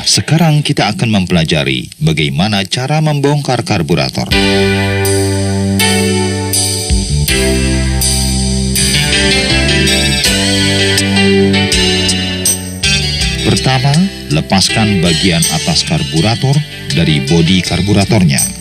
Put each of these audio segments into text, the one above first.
Sekarang kita akan mempelajari bagaimana cara membongkar karburator. Pertama, lepaskan bagian atas karburator dari bodi karburatornya.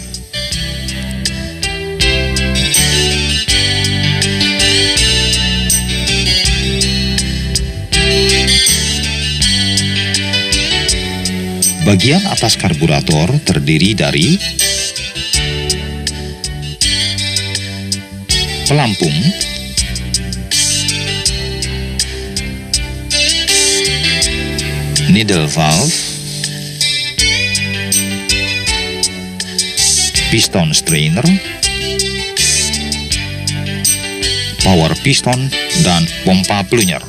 Bagian atas karburator terdiri dari pelampung, needle valve, piston strainer, power piston, dan pompa pelunyer.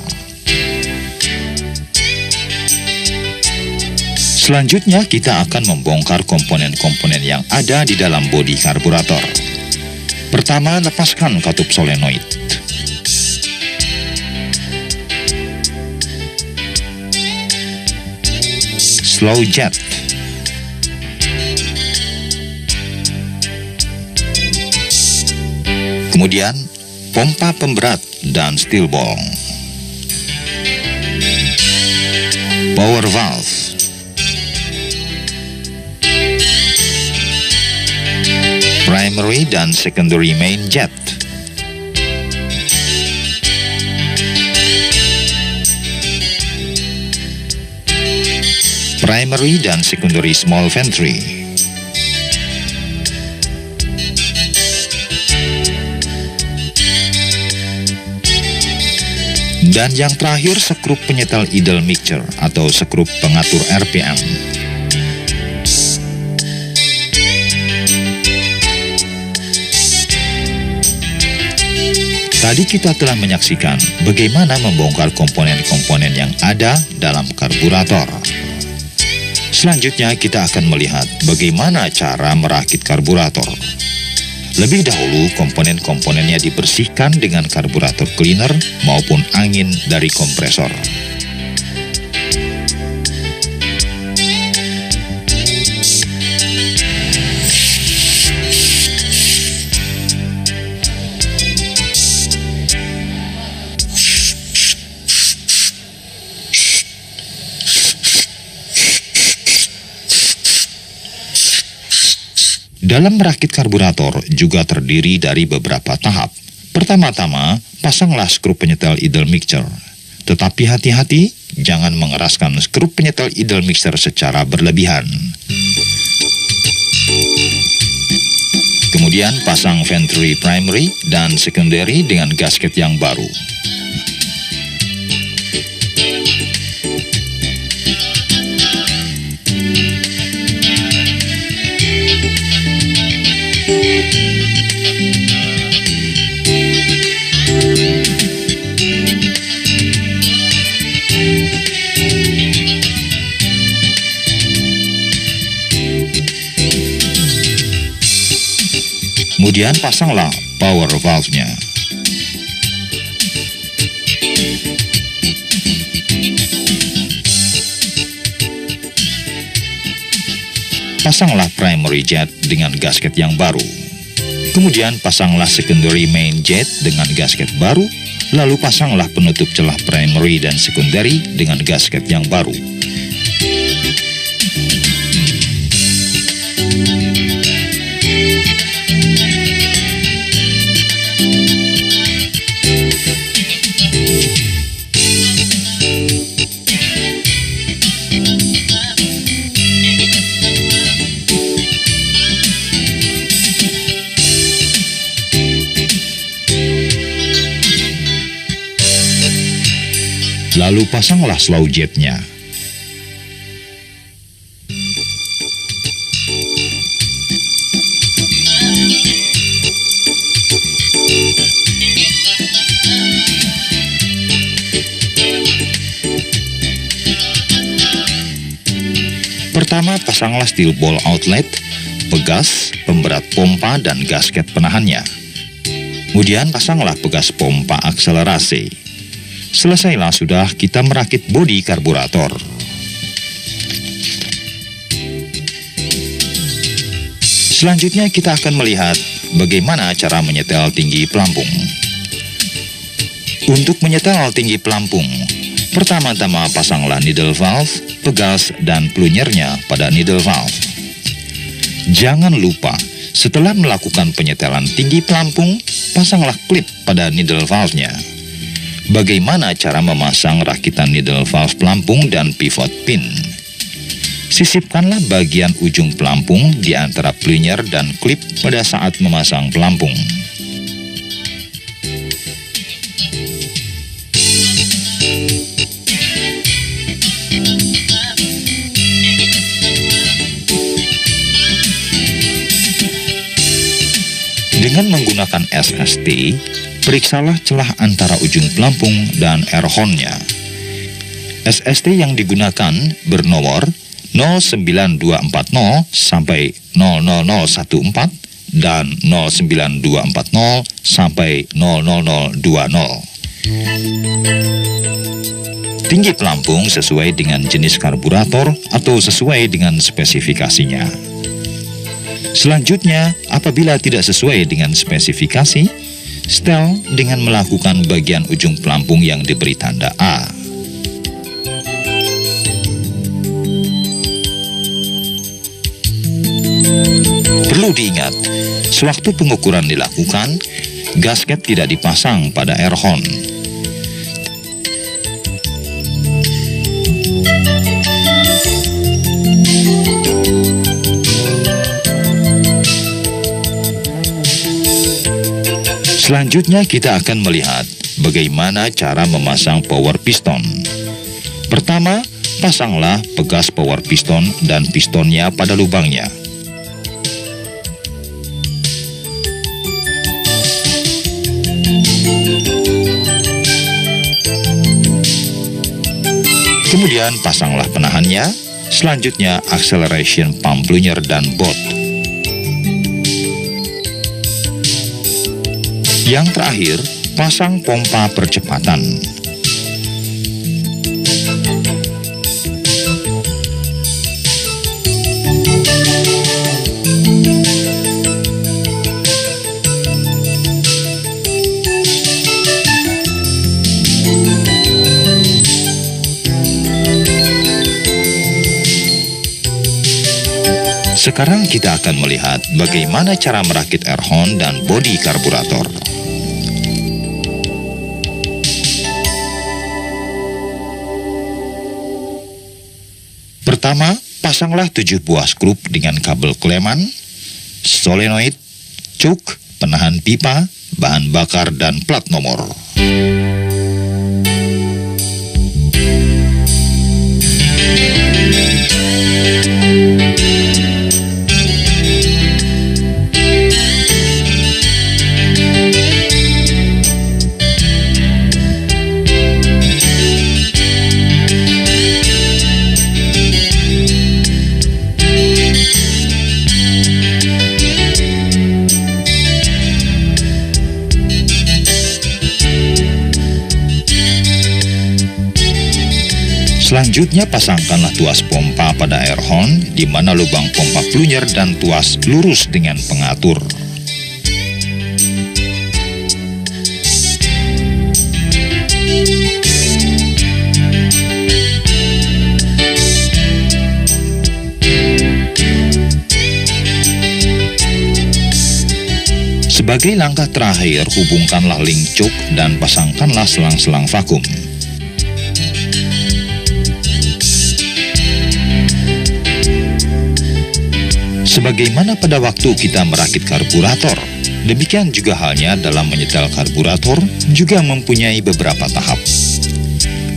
Selanjutnya kita akan membongkar komponen-komponen yang ada di dalam bodi karburator. Pertama, lepaskan katup solenoid. Slow jet. Kemudian, pompa pemberat dan steel ball. Power valve. Primary dan secondary main jet. Primary dan secondary small venturi. Dan yang terakhir, skrup penyetel idle mixture atau skrup pengatur RPM. Tadi kita telah menyaksikan bagaimana membongkar komponen-komponen yang ada dalam karburator. Selanjutnya kita akan melihat bagaimana cara merakit karburator. Lebih dahulu komponen-komponennya dibersihkan dengan karburator cleaner maupun angin dari kompresor. Dalam merakit karburator juga terdiri dari beberapa tahap. Pertama-tama, pasanglah skrup penyetel idle mixture. Tetapi hati-hati, jangan mengeraskan skrup penyetel idle mixture secara berlebihan. Kemudian pasang venturi primary dan secondary dengan gasket yang baru. Kemudian pasanglah power valve-nya. Pasanglah primary jet dengan gasket yang baru. Kemudian pasanglah secondary main jet dengan gasket baru. Lalu pasanglah penutup celah primary dan secondary dengan gasket yang baru. Lalu pasanglah slow jet-nya. Pertama, pasanglah steel ball outlet, pegas, pemberat pompa, dan gasket penahannya. Kemudian pasanglah pegas pompa akselerasi. Selesailah sudah kita merakit bodi karburator. Selanjutnya kita akan melihat bagaimana cara menyetel tinggi pelampung. Untuk menyetel tinggi pelampung, pertama-tama pasanglah needle valve, pegas, dan plunyernya pada needle valve. Jangan lupa, setelah melakukan penyetelan tinggi pelampung, pasanglah klip pada needle valve-nya. Bagaimana cara memasang rakitan needle valve pelampung dan pivot pin? Sisipkanlah bagian ujung pelampung di antara plunyer dan klip pada saat memasang pelampung. Dengan menggunakan SST, periksalah celah antara ujung pelampung dan air horn-nya. SST yang digunakan bernomor 09240 sampai 00014 dan 09240 sampai 00020. Tinggi pelampung sesuai dengan jenis karburator atau sesuai dengan spesifikasinya. Selanjutnya, apabila tidak sesuai dengan spesifikasi, setel dengan melakukan bagian ujung pelampung yang diberi tanda A. Perlu diingat, sewaktu pengukuran dilakukan, gasket tidak dipasang pada air horn. Selanjutnya kita akan melihat bagaimana cara memasang power piston. Pertama, pasanglah pegas power piston dan pistonnya pada lubangnya. Kemudian pasanglah penahannya, selanjutnya acceleration pump plunyer dan bot. Yang terakhir, pasang pompa percepatan. Sekarang kita akan melihat bagaimana cara merakit air horn dan bodi karburator. Pertama, pasanglah 7 buah skrup dengan kabel kleman, solenoid, cuk, penahan pipa, bahan bakar, dan plat nomor. Selanjutnya pasangkanlah tuas pompa pada air horn di mana lubang pompa plunyer dan tuas lurus dengan pengatur. Sebagai langkah terakhir, hubungkanlah link cuk dan pasangkanlah selang-selang vakum. Sebagaimana pada waktu kita merakit karburator, demikian juga halnya dalam menyetel karburator juga mempunyai beberapa tahap.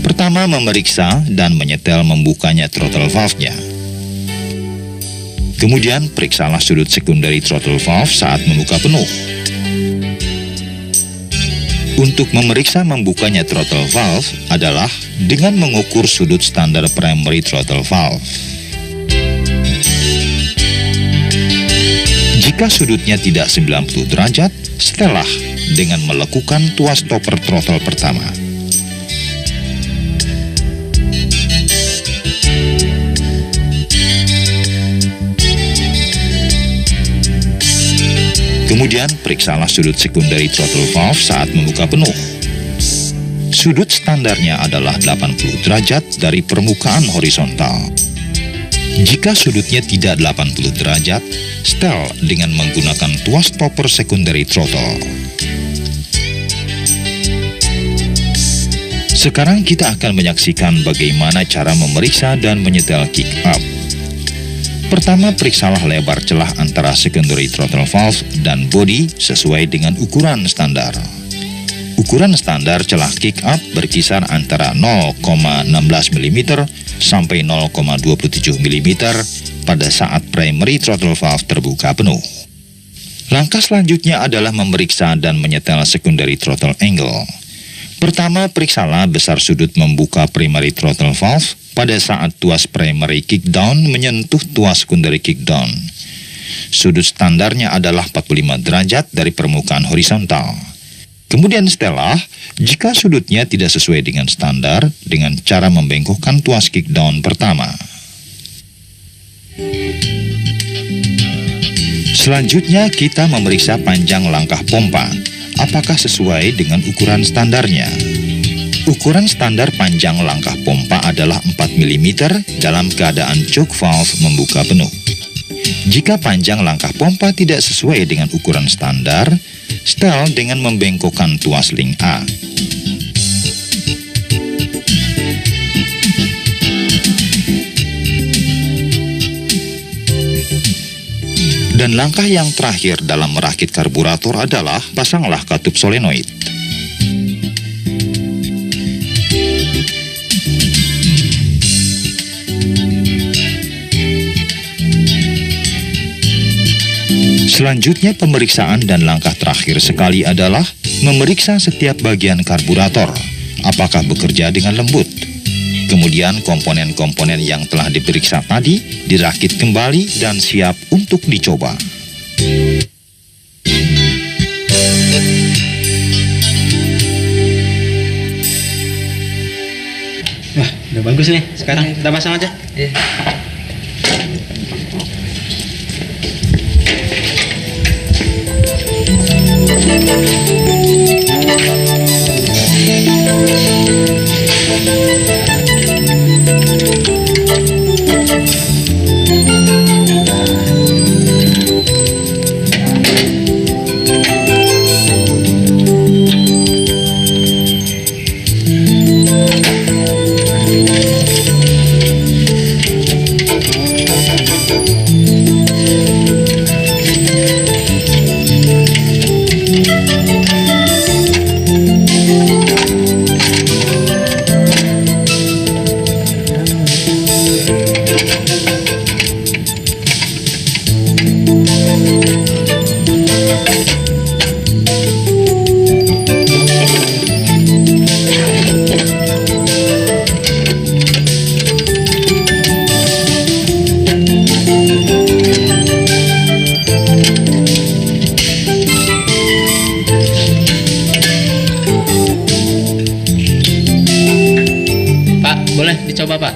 Pertama, memeriksa dan menyetel membukanya throttle valve-nya. Kemudian, periksalah sudut secondary throttle valve saat membuka penuh. Untuk memeriksa membukanya throttle valve adalah dengan mengukur sudut standar primary throttle valve. Jika sudutnya tidak 90 derajat, setelah dengan melekukan tuas stopper throttle pertama. Kemudian periksalah sudut secondary throttle valve saat membuka penuh. Sudut standarnya adalah 80 derajat dari permukaan horizontal. Jika sudutnya tidak 80 derajat, setel dengan menggunakan tuas stopper secondary throttle. Sekarang kita akan menyaksikan bagaimana cara memeriksa dan menyetel kick up. Pertama, periksalah lebar celah antara secondary throttle valve dan bodi sesuai dengan ukuran standar. Ukuran standar celah kick up berkisar antara 0,16 mm sampai 0,27 mm pada saat primary throttle valve terbuka penuh. Langkah selanjutnya adalah memeriksa dan menyetel secondary throttle angle. Pertama, periksalah besar sudut membuka primary throttle valve pada saat tuas primary kickdown menyentuh tuas secondary kickdown. Sudut standarnya adalah 45 derajat dari permukaan horizontal. Kemudian setelah, jika sudutnya tidak sesuai dengan standar, dengan cara membengkokkan tuas kickdown pertama. Selanjutnya, kita memeriksa panjang langkah pompa. Apakah sesuai dengan ukuran standarnya? Ukuran standar panjang langkah pompa adalah 4 mm dalam keadaan choke valve membuka penuh. Jika panjang langkah pompa tidak sesuai dengan ukuran standar, setel dengan membengkokkan tuas link A. Dan langkah yang terakhir dalam merakit karburator adalah pasanglah katup solenoid. Selanjutnya pemeriksaan dan langkah terakhir sekali adalah memeriksa setiap bagian karburator, apakah bekerja dengan lembut. Kemudian komponen-komponen yang telah diperiksa tadi dirakit kembali dan siap untuk dicoba. Wah, udah bagus nih. Sekarang kita pasang aja. Iya. Boleh dicoba, Pak?